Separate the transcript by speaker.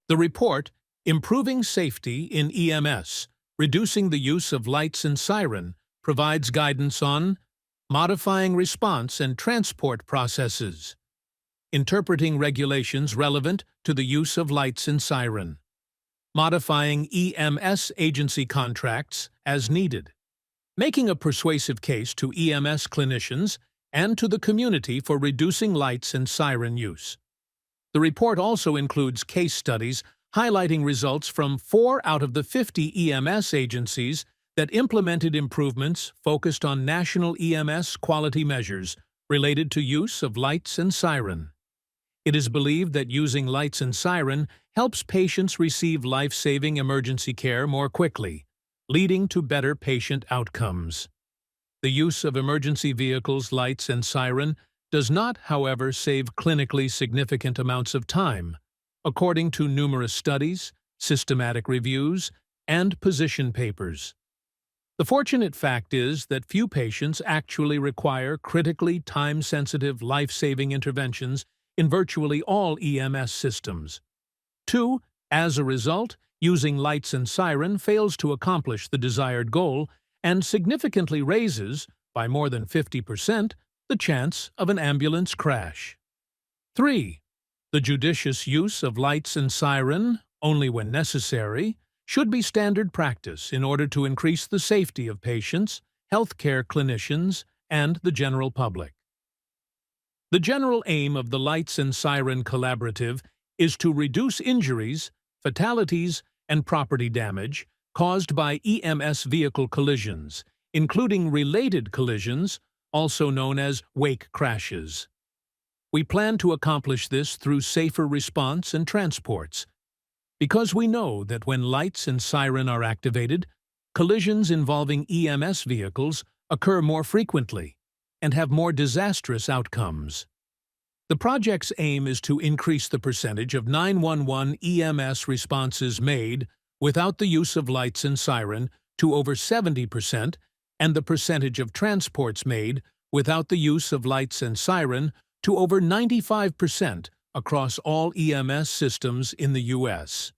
Speaker 1: The report, Improving Safety in EMS, Reducing the Use of Lights and Siren, provides guidance on modifying response and transport processes, interpreting regulations relevant to the use of lights and siren, modifying EMS agency contracts as needed, making a persuasive case to EMS clinicians and to the community for reducing lights and siren use. The report also includes case studies highlighting results from 4 out of the 50 EMS agencies that implemented improvements focused on national EMS quality measures related to use of lights and siren. It is believed that using lights and siren helps patients receive life-saving emergency care more quickly, leading to better patient outcomes. The use of emergency vehicles, lights, and siren does not, however, save clinically significant amounts of time, according to numerous studies, systematic reviews, and position papers. The fortunate fact is that few patients actually require critically time-sensitive, life-saving interventions in virtually all EMS systems. 2. As a result, using lights and siren fails to accomplish the desired goal and significantly raises, by more than 50%, the chance of an ambulance crash. 3. The judicious use of lights and siren, only when necessary, should be standard practice in order to increase the safety of patients, healthcare clinicians, and the general public. The general aim of the Lights and Siren Collaborative is to reduce injuries, fatalities, and property damage caused by EMS vehicle collisions, including related collisions, also known as wake crashes. We plan to accomplish this through safer response and transports, because we know that when lights and siren are activated, collisions involving EMS vehicles occur more frequently and have more disastrous outcomes. The project's aim is to increase the percentage of 911 EMS responses made without the use of lights and siren to over 70%, and the percentage of transports made without the use of lights and siren to over 95% across all EMS systems in the U.S.